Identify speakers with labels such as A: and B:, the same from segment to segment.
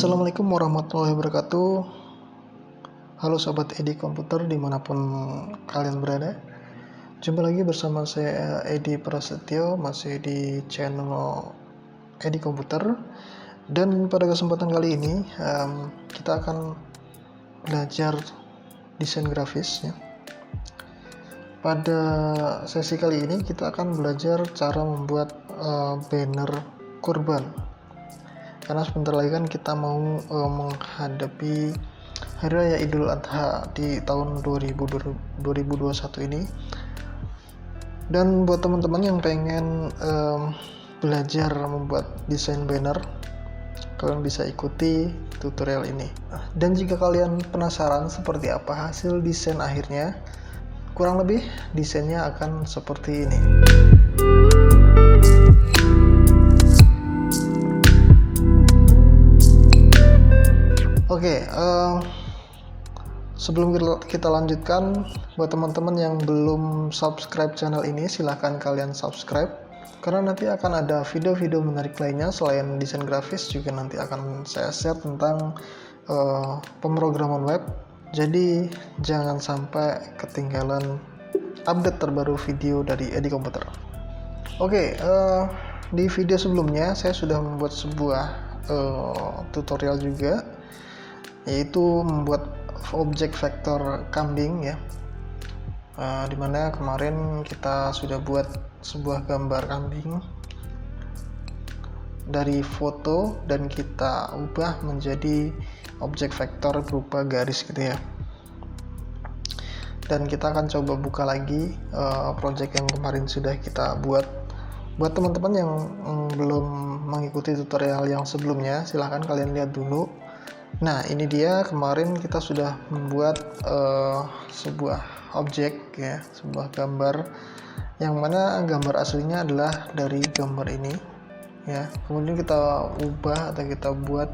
A: Assalamualaikum warahmatullahi wabarakatuh. Halo Sobat Edi Komputer dimanapun kalian berada. Jumpa lagi bersama saya Edi Prasetyo, masih di channel Edi Komputer. Dan pada kesempatan kali ini kita akan belajar desain grafis ya. Pada sesi kali ini kita akan belajar cara membuat banner kurban. Karena sebentar lagi kan kita mau menghadapi Hari Raya Idul Adha di tahun 2021 ini. Dan buat teman-teman yang pengen belajar membuat desain banner, kalian bisa ikuti tutorial ini. Dan jika kalian penasaran seperti apa hasil desain akhirnya, kurang lebih desainnya akan seperti ini. Oke, sebelum kita lanjutkan, buat teman-teman yang belum subscribe channel ini, silahkan kalian subscribe. Karena nanti akan ada video-video menarik lainnya selain desain grafis, juga nanti akan saya share tentang pemrograman web. Jadi jangan sampai ketinggalan update terbaru video dari Edi Komputer. Oke, di video sebelumnya saya sudah membuat sebuah tutorial juga, yaitu membuat objek vektor kambing ya, dimana kemarin kita sudah buat sebuah gambar kambing dari foto dan kita ubah menjadi objek vektor berupa garis gitu ya. Dan kita akan coba buka lagi project yang kemarin sudah kita buat. Buat teman-teman yang belum mengikuti tutorial yang sebelumnya, silahkan kalian lihat dulu. Nah, ini dia, kemarin kita sudah membuat sebuah objek ya, sebuah gambar yang mana gambar aslinya adalah dari gambar ini ya. Kemudian kita ubah atau kita buat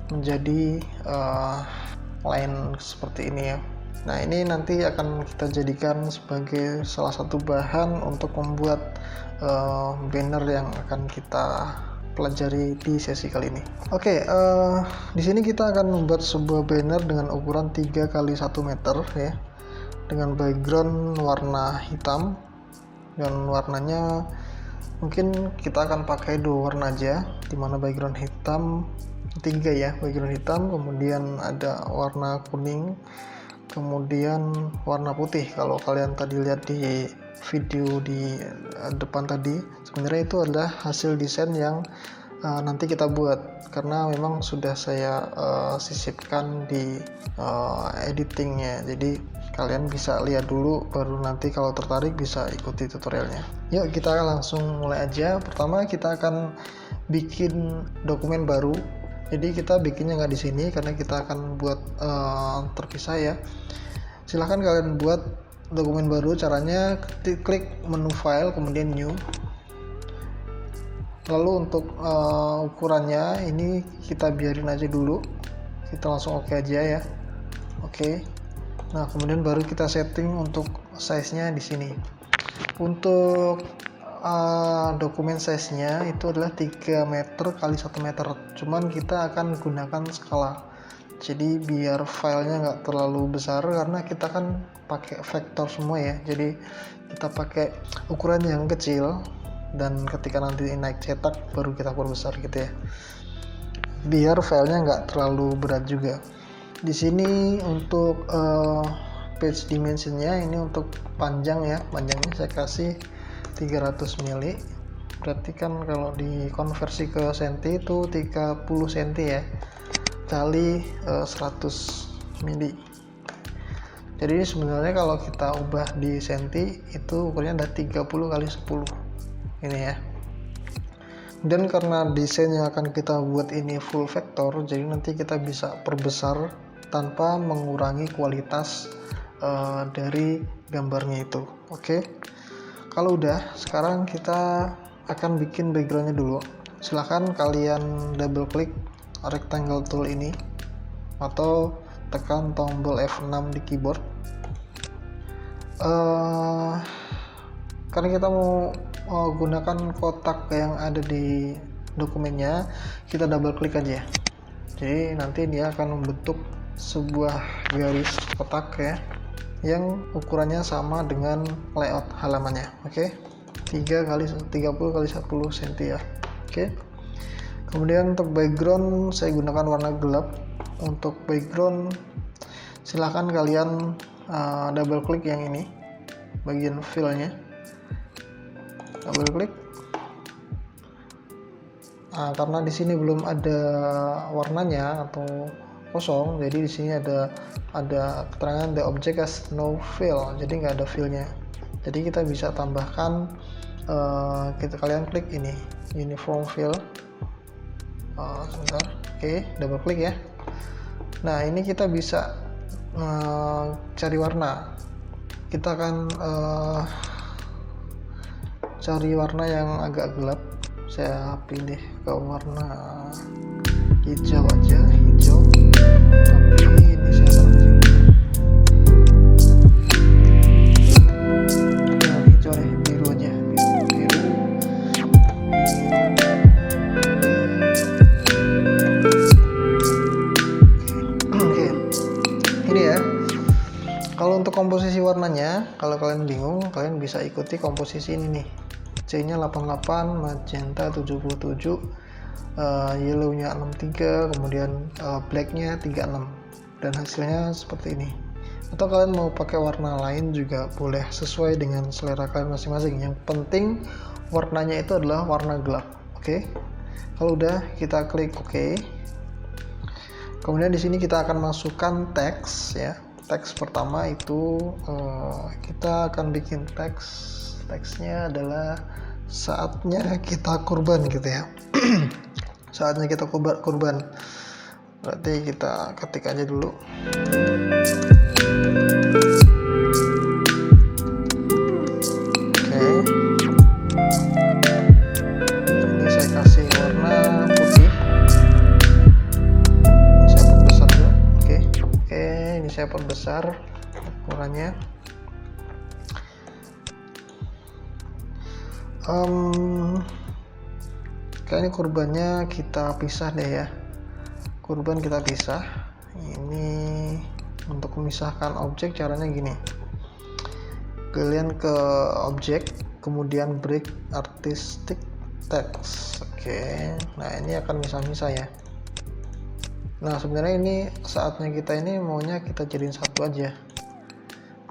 A: menjadi line seperti ini ya. Nah, ini nanti akan kita jadikan sebagai salah satu bahan untuk membuat banner yang akan kita pelajari di sesi kali ini. Oke, di sini kita akan membuat sebuah banner dengan ukuran 3 x 1 meter ya, dengan background warna hitam, dan warnanya mungkin kita akan pakai 2 warna aja, dimana background hitam 3 ya, background hitam, kemudian ada warna kuning, kemudian warna putih. Kalau kalian tadi lihat di video di depan tadi, sebenarnya itu adalah hasil desain yang nanti kita buat, karena memang sudah saya sisipkan di editingnya. Jadi kalian bisa lihat dulu, baru nanti kalau tertarik bisa ikuti tutorialnya. Yuk kita langsung mulai aja. Pertama kita akan bikin dokumen baru. Jadi kita bikinnya nggak di sini karena kita akan buat terpisah ya. Silahkan kalian buat dokumen baru. Caranya klik menu file kemudian new. Lalu untuk ukurannya ini kita biarin aja dulu, kita langsung oke aja ya. Oke. Nah, kemudian baru kita setting untuk size-nya di sini. Untuk dokumen size-nya itu adalah 3 meter kali 1 meter. Cuman kita akan gunakan skala. Jadi biar filenya nggak terlalu besar, karena kita kan pakai vektor semua ya. Jadi kita pakai ukuran yang kecil, dan ketika nanti naik cetak baru kita perbesar gitu ya. Biar filenya nggak terlalu berat juga. Di sini untuk page dimensionnya ini untuk panjang ya, panjangnya saya kasih 300 mili. Berarti kan kalau dikonversi ke senti itu 30 cm ya, kali 100 mili. Jadi sebenarnya kalau kita ubah di senti itu ukurannya ada 30 kali 10 ini ya. Dan karena desain yang akan kita buat ini full vektor, jadi nanti kita bisa perbesar tanpa mengurangi kualitas dari gambarnya itu. Oke. Kalau udah, sekarang kita akan bikin backgroundnya dulu. Silahkan kalian double klik rectangle tool ini atau tekan tombol F6 di keyboard. Karena kita mau gunakan kotak yang ada di dokumennya, kita double klik aja. Jadi nanti dia akan membentuk sebuah garis kotak ya, yang ukurannya sama dengan layout halamannya. Oke, 3 kali 30 kali 10 cm ya. Oke. Kemudian untuk background saya gunakan warna gelap. Untuk background silahkan kalian double klik yang ini, bagian fill-nya, double klik. Karena di sini belum ada warnanya atau kosong, jadi di sini ada keterangan the object has no fill, jadi nggak ada fill-nya. Jadi kita bisa tambahkan, kalian klik ini uniform fill. Sebentar, oke, double klik ya. Nah, ini kita bisa cari warna. Kita akan cari warna yang agak gelap. Saya pilih ke warna hijau aja, hijau, tapi ini saya taruh hijau deh, biru aja, biru. Oke, ini ya. Kalau untuk komposisi warnanya, kalau kalian bingung, kalian bisa ikuti komposisi ini nih. C-nya 88, magenta 77, yellow-nya 63, kemudian black-nya 36, dan hasilnya seperti ini. Atau kalian mau pakai warna lain juga boleh, sesuai dengan selera kalian masing-masing. Yang penting warnanya itu adalah warna gelap. Oke. Kalau udah, kita klik OK. Kemudian di sini kita akan masukkan teks ya. Teks pertama itu kita akan bikin teksnya adalah saatnya kita kurban gitu ya. Saatnya kita kurban, berarti kita ketik aja dulu. Oke, ini saya kasih warna putih, ini saya perbesar dulu. Oke, ini saya perbesar ukurannya. Kayaknya kurbannya kita pisah deh ya. Kurban kita pisah. Ini untuk memisahkan objek caranya gini. Kalian ke objek, kemudian break artistic text. Oke. Nah, ini akan misah-misah ya. Nah, sebenarnya ini saatnya kita ini maunya kita jadiin satu aja.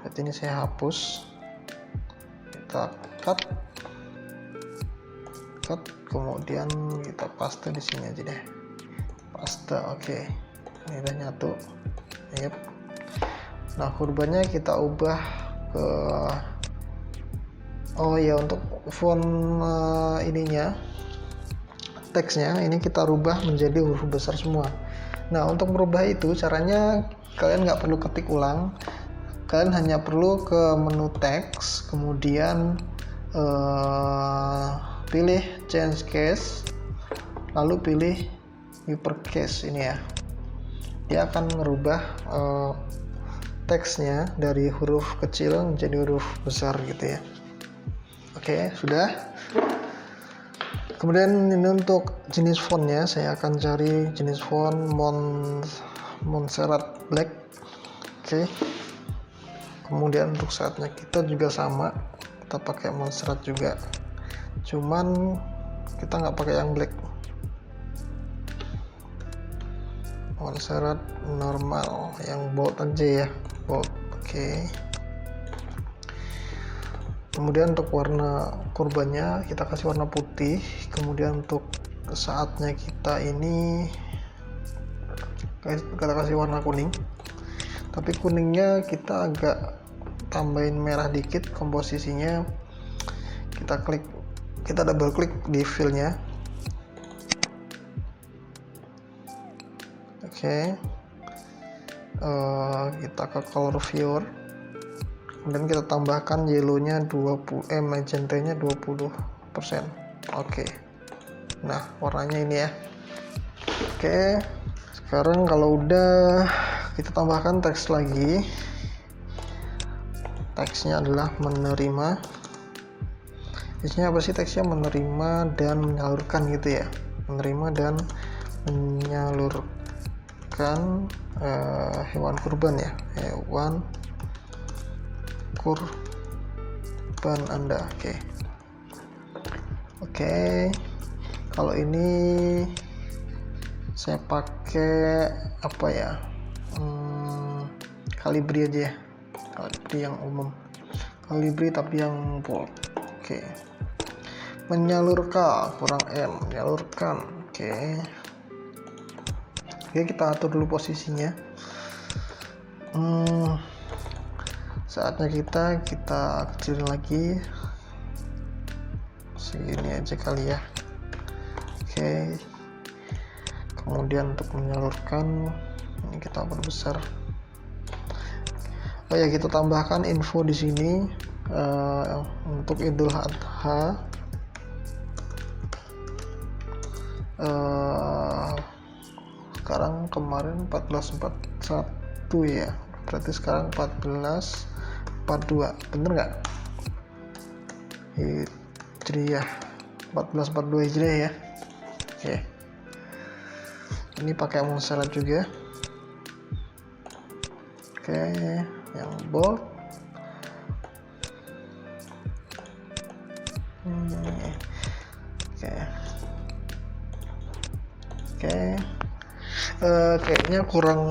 A: Berarti ini saya hapus. Kita cut, kemudian kita paste di sini aja deh, paste. Oke, ini udah nyatu. Yep. Nah, kurbannya kita ubah ke untuk font ininya, teksnya ini kita rubah menjadi huruf besar semua. Nah, untuk merubah itu caranya kalian nggak perlu ketik ulang, kalian hanya perlu ke menu teks, kemudian pilih change case, lalu pilih uppercase ini ya. Dia akan merubah teksnya dari huruf kecil menjadi huruf besar gitu ya. Oke, sudah. Kemudian ini untuk jenis fontnya, saya akan cari jenis font Montserrat Black. Oke. Kemudian untuk saatnya kita juga sama, kita pakai Montserrat juga. Cuman kita nggak pakai yang black, Montserrat normal yang bold aja ya, bold. Oke. Kemudian untuk warna kurbannya kita kasih warna putih. Kemudian untuk saatnya kita ini kita kasih warna kuning, tapi kuningnya kita agak tambahin merah dikit komposisinya. Kita double klik di fill-nya. Oke. Kita ke color viewer, kemudian kita tambahkan yellow-nya 20, magenta-nya 20%. Oke. Nah, warnanya ini ya. Oke. Sekarang kalau udah, kita tambahkan teks lagi. Teksnya adalah menerima. Isinya apa sih teksnya? Menerima dan menyalurkan gitu ya. Menerima dan menyalurkan. menambahkan hewan kurban ya, hewan kurban Anda. Oke. Kalau ini saya pakai apa ya, Calibri aja ya, Calibri yang umum, Calibri tapi yang bold. Oke. Menyalurkan kurang M, menyalurkan. Oke, kita atur dulu posisinya. Saatnya kita kecilin lagi segini aja kali ya. Oke, kemudian untuk menyalurkan ini kita perbesar. Oh ya, kita tambahkan info di sini untuk Idul Adha. Sekarang kemarin 1441 ya, berarti sekarang 1442, bener nggak? Hijriah, 1442 Hijriah ya. Oke, ini pakai monserat juga. Oke, yang bold. Oke. Kayaknya kurang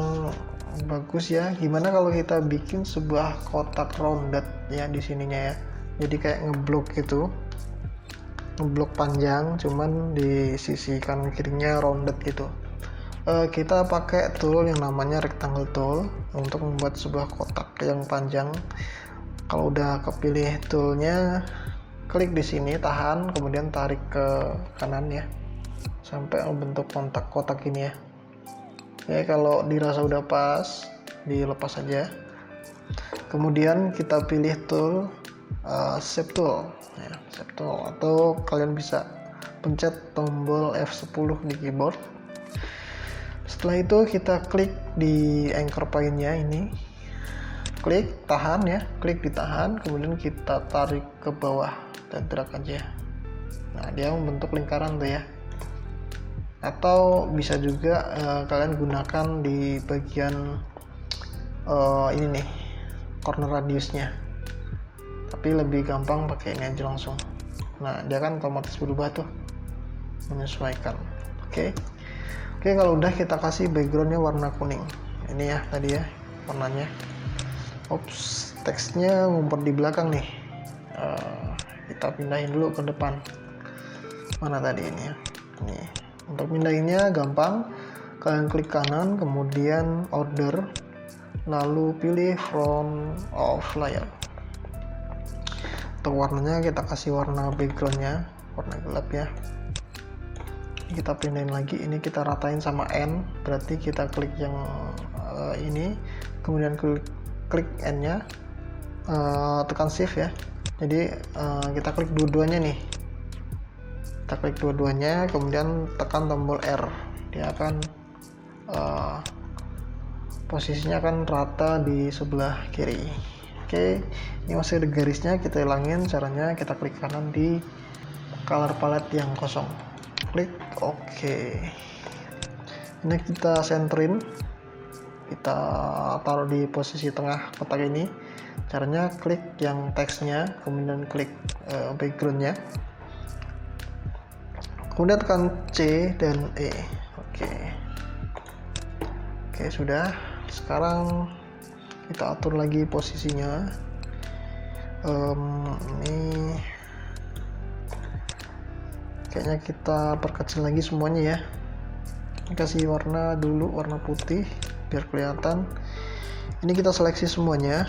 A: bagus ya. Gimana kalau kita bikin sebuah kotak rounded ya di sininya ya. Jadi kayak ngeblok gitu. Ngeblok panjang, cuman di sisi kanan kirinya rounded gitu. Kita pakai tool yang namanya rectangle tool untuk membuat sebuah kotak yang panjang. Kalau udah kepilih toolnya, klik di sini, tahan, kemudian tarik ke kanan ya, sampai membentuk kotak ini ya. Oke, kalau dirasa udah pas, dilepas aja. Kemudian kita pilih tool shape tool ya, shape tool, atau kalian bisa pencet tombol F10 di keyboard. Setelah itu kita klik di anchor point-nya ini, klik, tahan ya, klik ditahan, kemudian kita tarik ke bawah dan drag aja. Nah, dia membentuk lingkaran tuh ya. Atau bisa juga kalian gunakan di bagian ini nih, corner radiusnya, tapi lebih gampang pakai ini aja langsung. Nah, dia kan otomatis berubah tuh, menyesuaikan. Oke, kalau udah kita kasih backgroundnya warna kuning ini ya, tadi ya warnanya. Teksnya ngumpet di belakang nih, kita pindahin dulu ke depan. Mana tadi ini ya, ini. Untuk pindahinnya gampang, kalian klik kanan, kemudian order, lalu pilih front of layer. Untuk warnanya kita kasih warna backgroundnya warna gelap ya. Kita pindahin lagi, ini kita ratain sama N, berarti kita klik yang ini, kemudian klik N-nya, tekan shift ya. Jadi kita klik dua-duanya nih. Kita klik dua-duanya, kemudian tekan tombol R, dia akan posisinya akan rata di sebelah kiri. Oke, ini masih ada garisnya, kita hilangin. Caranya kita klik kanan di color palette yang kosong, klik oke. Ini kita centerin, kita taruh di posisi tengah kotak ini. Caranya klik yang teksnya, kemudian klik backgroundnya, kemudian tekan C dan E. Oke, sudah. Sekarang kita atur lagi posisinya. Ini kayaknya kita perkecil lagi semuanya ya. Kasih warna dulu, warna putih biar kelihatan. Ini kita seleksi semuanya,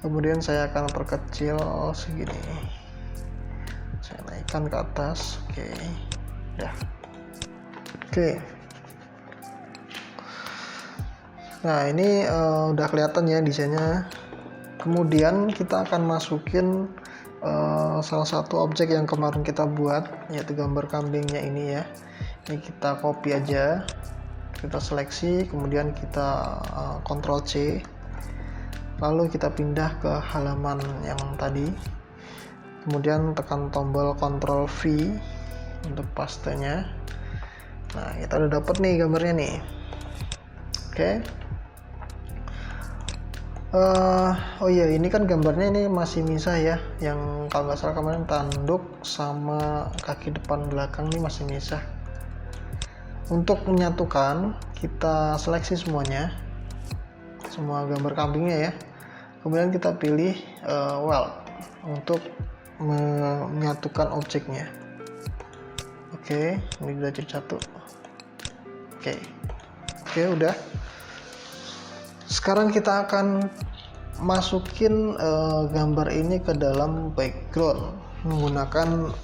A: kemudian saya akan perkecil segini, saya naikkan ke atas. Udah. Nah, ini udah kelihatan ya desainnya. Kemudian kita akan masukin salah satu objek yang kemarin kita buat, yaitu gambar kambingnya ini ya. Ini kita copy aja, kita seleksi, kemudian kita Ctrl C, lalu kita pindah ke halaman yang tadi, kemudian tekan tombol Ctrl V untuk pastenya. Nah, kita udah dapet nih gambarnya nih. Oke. Oh iya, ini kan gambarnya ini masih misah ya, yang kalau nggak salah kemarin tanduk sama kaki depan belakang ini masih misah. Untuk menyatukan, kita seleksi semuanya, semua gambar kambingnya ya, kemudian kita pilih weld untuk menyatukan objeknya. Oke, ini udah jadi satu. Oke, udah. Sekarang kita akan masukin gambar ini ke dalam background menggunakan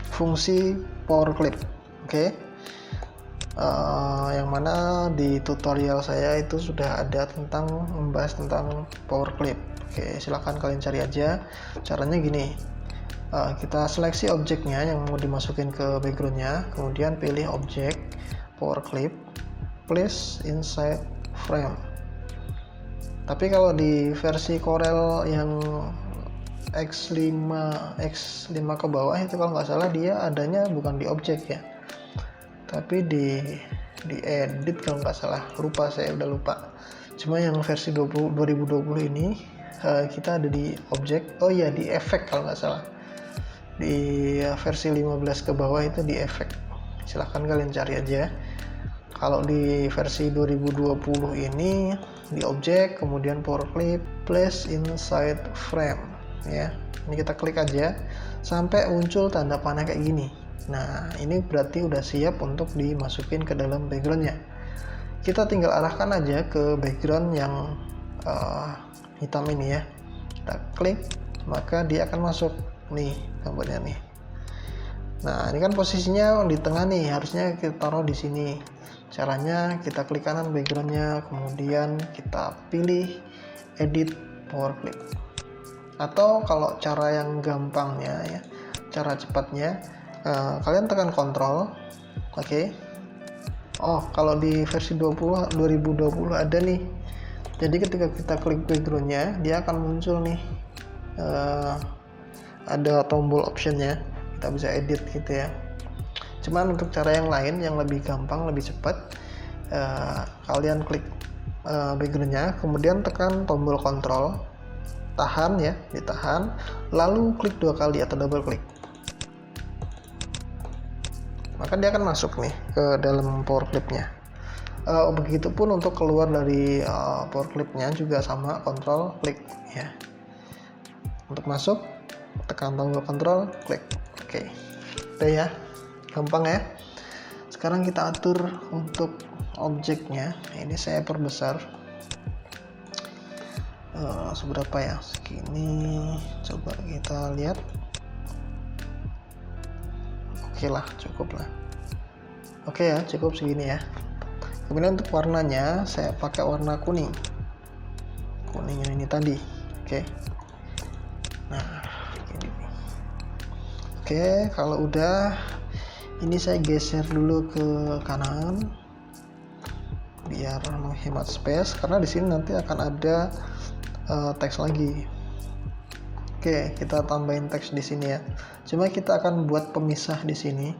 A: fungsi power clip. Oke. Yang mana di tutorial saya itu sudah ada tentang membahas tentang power clip. Oke, silahkan kalian cari aja. Caranya gini, kita seleksi objeknya yang mau dimasukin ke backgroundnya, kemudian pilih objek power clip, place inside frame. Tapi kalau di versi Corel yang X5 ke bawah itu kalau nggak salah dia adanya bukan di objek ya, tapi di edit kalau nggak salah, saya udah lupa. Cuma yang versi 2020 ini kita ada di objek, oh iya di efek kalau nggak salah, di versi 15 ke bawah itu di efek. Silahkan kalian cari aja. Kalau di versi 2020 ini di objek, kemudian power clip, place inside frame ya. Ini kita klik aja sampai muncul tanda panah kayak gini. Nah, ini berarti udah siap untuk dimasukin ke dalam backgroundnya. Kita tinggal arahkan aja ke background yang hitam ini ya. Kita klik, maka dia akan masuk nih gambarnya nih. Nah, ini kan posisinya di tengah nih, harusnya kita taruh di sini. Caranya kita klik kanan backgroundnya, kemudian kita pilih edit power clip. Atau kalau cara yang gampangnya ya, cara cepatnya, kalian tekan Ctrl, oke. Oh, kalau di versi 2020 ada nih. Jadi ketika kita klik backgroundnya, dia akan muncul nih, ada tombol optionnya, kita bisa edit gitu ya. Cuman untuk cara yang lain yang lebih gampang, lebih cepat, kalian klik backgroundnya, kemudian tekan tombol Ctrl, tahan ya, ditahan, lalu klik 2 kali atau double klik. Maka dia akan masuk nih ke dalam power clipnya. Begitupun untuk keluar dari power clipnya juga sama, Ctrl klik ya. Untuk masuk, tekan tombol Ctrl klik. Oke, udah ya. Gampang ya. Sekarang kita atur untuk objeknya. Ini saya perbesar seberapa ya, segini. Coba kita lihat. Oke lah, cukup lah. Oke ya, cukup segini ya. Kemudian untuk warnanya saya pakai warna kuning yang ini tadi. Oke. Nah ini. Oke, kalau udah, ini saya geser dulu ke kanan biar menghemat space, karena di sini nanti akan ada teks lagi. Oke, kita tambahin teks di sini ya. Cuma kita akan buat pemisah di sini.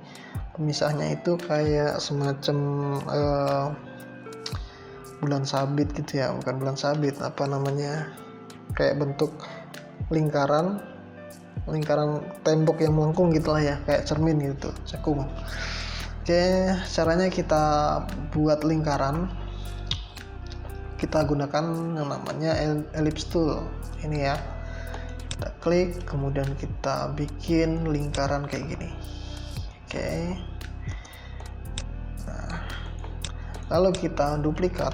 A: Pemisahnya itu kayak semacam bulan sabit gitu ya, bukan bulan sabit, apa namanya? Kayak bentuk lingkaran tembok yang melengkung gitulah ya, kayak cermin gitu, cekung. Oke, caranya kita buat lingkaran, kita gunakan yang namanya ellipse tool ini ya. Kita klik, kemudian kita bikin lingkaran kayak gini. Oke. Nah, lalu kita duplikat.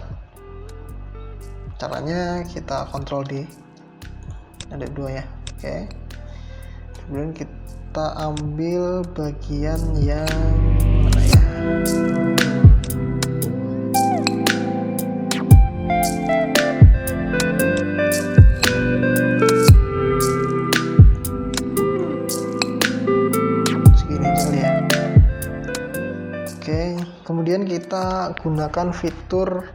A: Caranya kita Ctrl D, ada 2 ya. Oke. Kemudian kita ambil bagian yang mana ya? Segini aja ya. Oke, kemudian kita gunakan fitur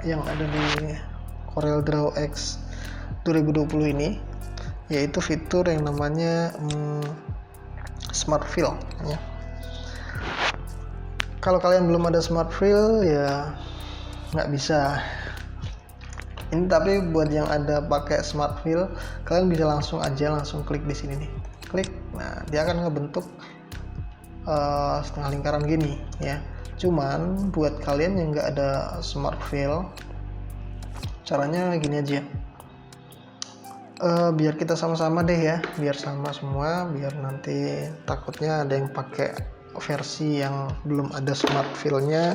A: yang ada di Corel Draw X 2020 ini, yaitu fitur yang namanya Smart Fill ya. Kalau kalian belum ada Smart Fill ya, nggak bisa. Ini tapi buat yang ada pakai smart fill, kalian bisa langsung klik di sini nih, klik. Nah, dia akan ngebentuk setengah lingkaran gini ya. Cuman buat kalian yang nggak ada smart fill, caranya gini aja. Biar kita sama-sama deh ya, biar sama semua, biar nanti takutnya ada yang pakai versi yang belum ada smart fill-nya.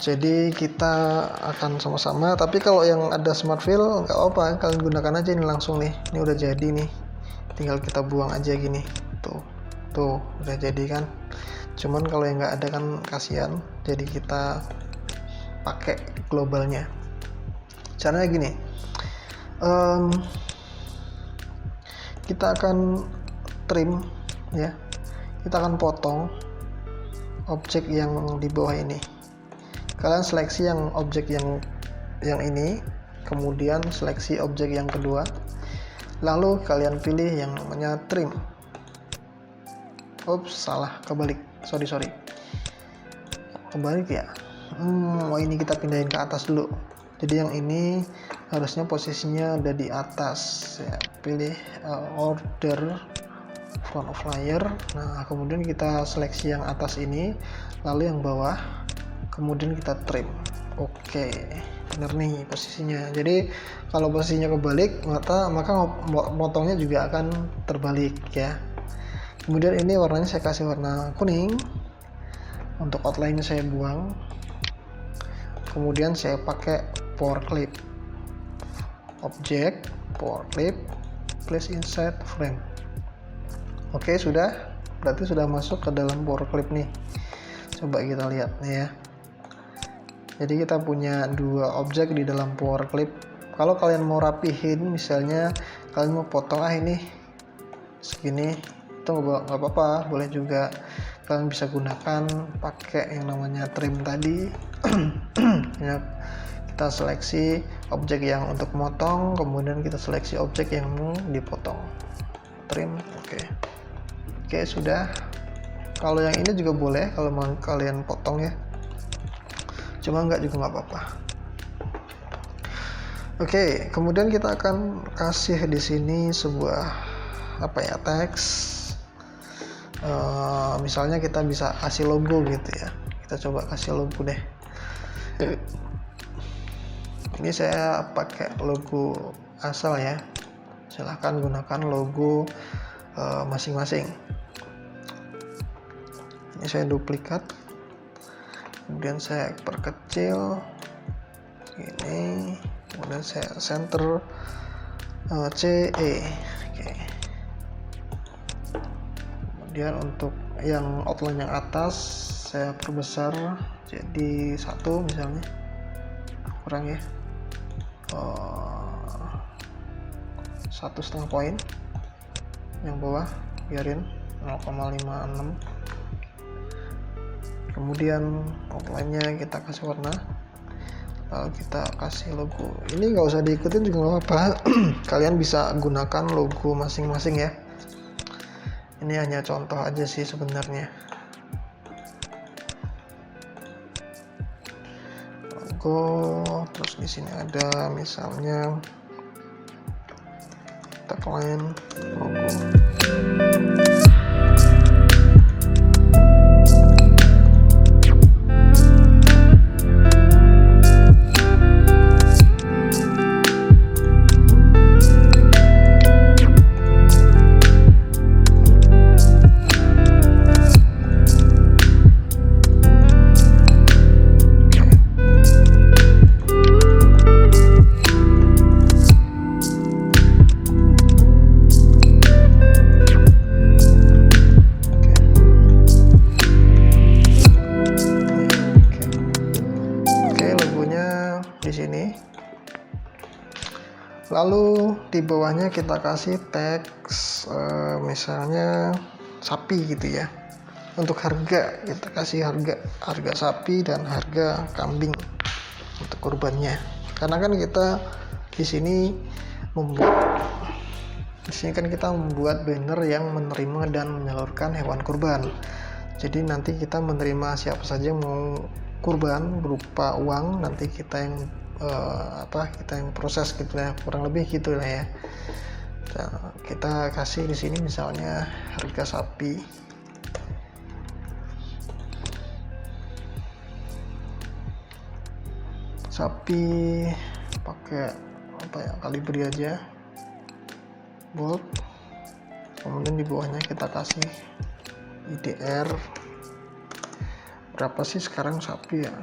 A: Jadi kita akan sama-sama, tapi kalau yang ada smart fill nggak apa, kalian gunakan aja ini langsung nih. Ini udah jadi nih, tinggal kita buang aja gini. Tuh udah jadi kan. Cuman kalau yang nggak ada kan kasihan, jadi kita pakai globalnya. Caranya gini, kita akan trim ya, kita akan potong objek yang di bawah ini. Kalian seleksi yang objek yang ini, kemudian seleksi objek yang kedua, lalu kalian pilih yang namanya trim. Ups, salah, kebalik, sorry kebalik ya. Ini kita pindahin ke atas dulu. Jadi yang ini harusnya posisinya ada di atas ya. Pilih order front of layer. Nah, kemudian kita seleksi yang atas ini, lalu yang bawah, kemudian kita trim. Oke, bener nih posisinya. Jadi kalau posisinya kebalik, maka motongnya juga akan terbalik ya. Kemudian ini warnanya saya kasih warna kuning. Untuk outline-nya saya buang. Kemudian saya pakai power clip. Objek, power clip, place inside frame. Oke, sudah. Berarti sudah masuk ke dalam power clip nih. Coba kita lihat nih ya. Jadi kita punya dua objek di dalam power clip. Kalau kalian mau rapihin, misalnya kalian mau potong ini segini, itu nggak apa-apa, boleh juga. Kalian bisa gunakan pakai yang namanya trim tadi. Ya, kita seleksi objek yang untuk motong, kemudian kita seleksi objek yang mau dipotong. Trim, oke, sudah. Kalau yang ini juga boleh kalau mau kalian potong ya. Cuma nggak juga nggak apa-apa. Oke, kemudian kita akan kasih di sini sebuah teks. Misalnya kita bisa kasih logo gitu ya. Kita coba kasih logo deh. Ini saya pakai logo asal ya. Silahkan gunakan logo masing-masing. Ini saya duplikat. Kemudian saya perkecil ini, kemudian saya center CE. Kemudian untuk yang outline yang atas saya perbesar jadi 1 misalnya, kurang ya, 1,5 poin. Yang bawah biarin 0,56. Kemudian outline-nya kita kasih warna, lalu kita kasih logo. Ini nggak usah diikutin juga nggak apa-apa. Kalian bisa gunakan logo masing-masing ya. Ini hanya contoh aja sih sebenarnya. Logo, terus di sini ada misalnya tagline logo. Lalu di bawahnya kita kasih teks misalnya sapi gitu ya. Untuk harga kita kasih harga sapi dan harga kambing untuk kurbannya. Karena kan kita di sini kan kita membuat banner yang menerima dan menyalurkan hewan kurban. Jadi nanti kita menerima siapa saja yang mau kurban berupa uang, nanti kita yang kita yang proses gitu ya, kurang lebih gitu lah ya. Nah, kita kasih di sini misalnya harga sapi pakai kalibri aja, bold. Kemudian di bawahnya kita kasih IDR berapa sih sekarang sapi ya,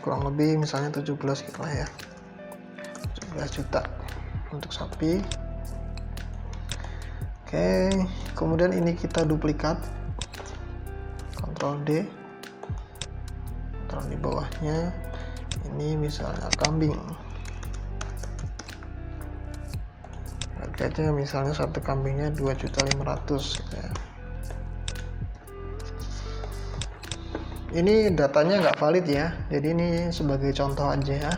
A: kurang lebih misalnya 17 gitu lah ya, 17 juta untuk sapi. Oke, kemudian ini kita duplikat, Ctrl D, taruh di bawahnya. Ini misalnya kambing, harganya misalnya satu kambingnya 2.500.000 gitu ya. Ini datanya nggak valid ya, jadi ini sebagai contoh aja ya.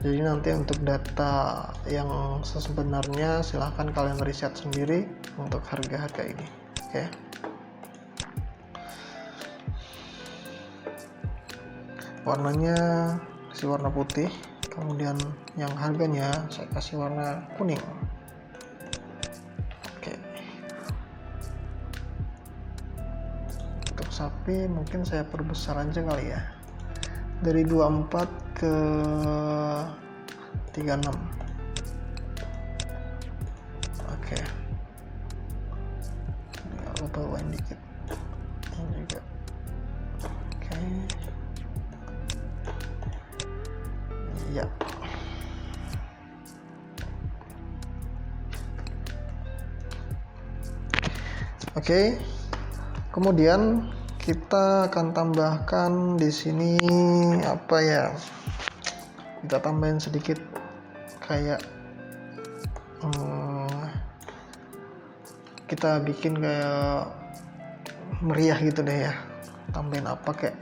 A: Jadi nanti untuk data yang sebenarnya silahkan kalian riset sendiri untuk harga-harga ini. Oke. Warnanya kasih warna putih, kemudian yang harganya saya kasih warna kuning. Oke. Untuk sapi mungkin saya perbesar aja kali ya, dari 24 ke 36. Oke. Nggak lupa bawain dikit ini juga. Oke. Ya. Oke. Kemudian kita akan tambahkan di sini apa ya? Kita tambahin sedikit kayak kita bikin kayak meriah gitu deh ya. Tambahin apa kayak?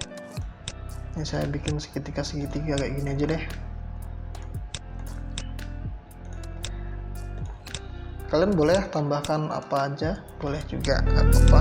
A: Ini saya bikin segitiga kayak gini aja deh. Kalian boleh tambahkan apa aja, boleh juga, nggak apa-apa.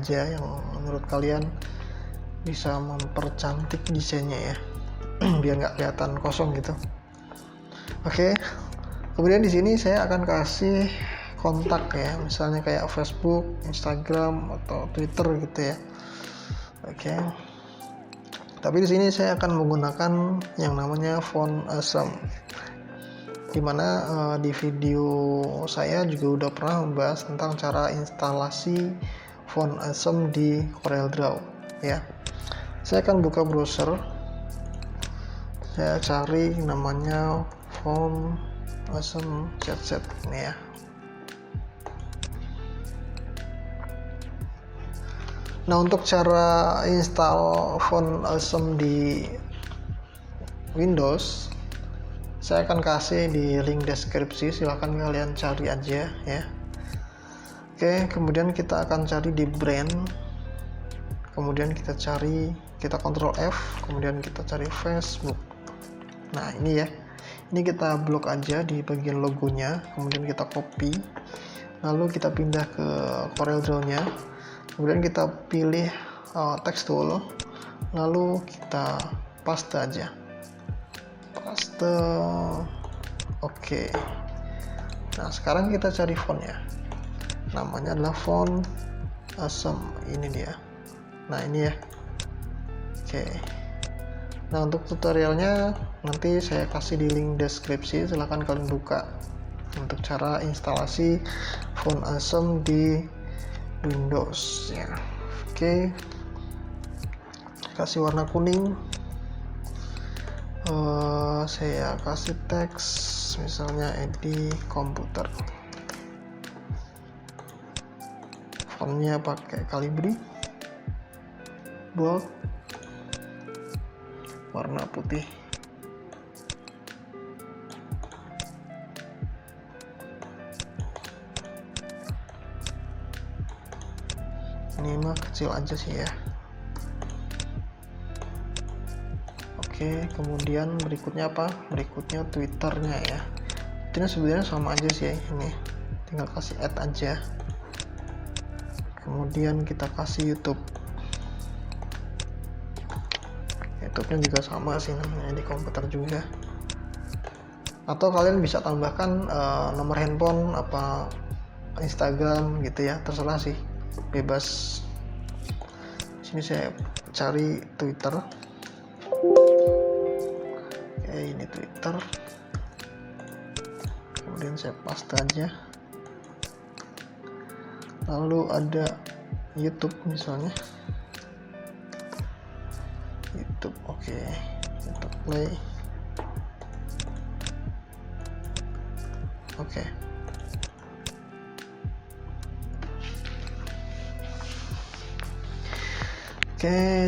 A: Yang menurut kalian bisa mempercantik desainnya ya, biar nggak kelihatan kosong gitu. Oke. Kemudian di sini saya akan kasih kontak ya, misalnya kayak Facebook, Instagram atau Twitter gitu ya. Oke. Tapi di sini saya akan menggunakan yang namanya font awesome, dimana di video saya juga udah pernah membahas tentang cara instalasi font awesome di CorelDRAW ya. Saya akan buka browser, saya cari namanya font awesome CC ini ya. Nah, untuk cara install font awesome di Windows saya akan kasih di link deskripsi, silahkan kalian cari aja ya. Oke, kemudian kita akan cari di brand, kemudian kita Ctrl F, kemudian kita cari Facebook. Nah ini ya, ini kita blok aja di bagian logonya, kemudian kita copy, lalu kita pindah ke CorelDRAW nya, kemudian kita pilih text tool, lalu kita paste aja, paste. Oke. Nah sekarang kita cari fontnya, namanya adalah font awesome, ini dia. Nah ini ya. Oke. Nah untuk tutorialnya nanti saya kasih di link deskripsi, silahkan kalian buka untuk cara instalasi Font Awesome di Windows ya. Oke, kasih warna kuning. Saya kasih teks misalnya Edi komputer, fontnya pakai Calibri, bold, warna putih. Ini mah kecil aja sih ya. Oke, kemudian berikutnya apa? Berikutnya Twitternya ya. Ini sebenarnya sama aja sih ya, ini tinggal kasih add aja. Kemudian kita kasih YouTube. YouTube-nya juga sama sih namanya, di komputer juga. Atau kalian bisa tambahkan nomor handphone apa Instagram gitu ya, terserah sih, bebas. Sini saya cari Twitter. Oke, ini Twitter, kemudian saya paste aja. Lalu ada YouTube misalnya, YouTube. Oke, YouTube play. Oke,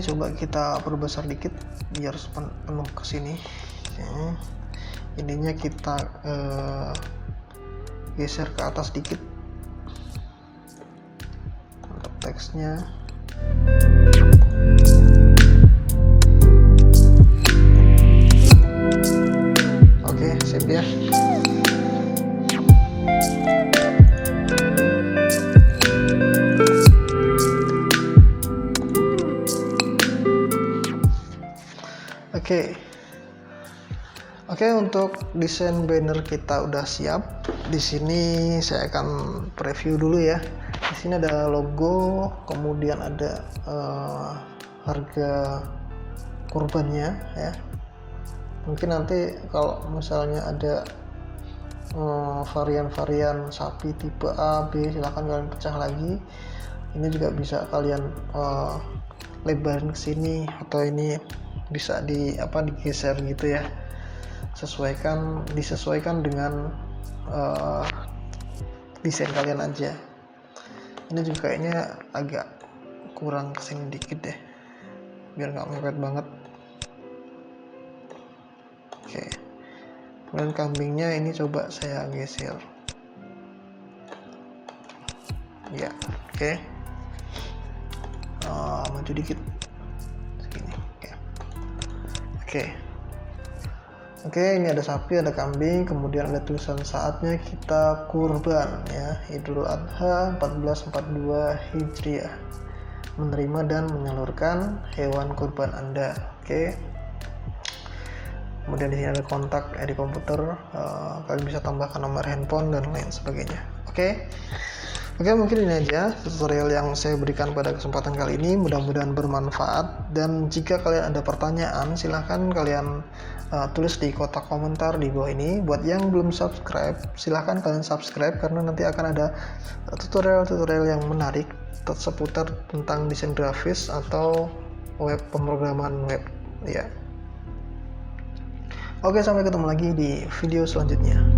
A: coba kita perbesar dikit biar penuh ke sini. Ininya kita geser ke atas dikit untuk teksnya. Oke, sip ya. Oke, untuk desain banner kita udah siap. Di sini saya akan preview dulu ya. Di sini ada logo, kemudian ada harga kurbannya ya. Mungkin nanti kalau misalnya ada varian-varian sapi tipe A, B, silahkan kalian pecah lagi. Ini juga bisa kalian lebarin ke sini, atau ini bisa digeser gitu ya. Disesuaikan dengan desain kalian aja. Ini juga kayaknya agak kurang kesini dikit deh, biar nggak mepet banget. Oke, kemudian kambingnya ini coba saya geser ya. Maju dikit segini. Oke, ini ada sapi, ada kambing, kemudian ada tulisan saatnya kita kurban ya, Idul Adha 1442 Hijriah, menerima dan menyalurkan hewan kurban Anda. Oke. Kemudian di sini ada kontak di komputer, kalian bisa tambahkan nomor handphone dan lain sebagainya. Oke, mungkin ini aja tutorial yang saya berikan pada kesempatan kali ini. Mudah-mudahan bermanfaat, dan jika kalian ada pertanyaan silahkan kalian tulis di kotak komentar di bawah ini. Buat yang belum subscribe, silahkan kalian subscribe, karena nanti akan ada tutorial-tutorial yang menarik seputar tentang desain grafis atau pemrograman web ya. Oke, sampai ketemu lagi di video selanjutnya.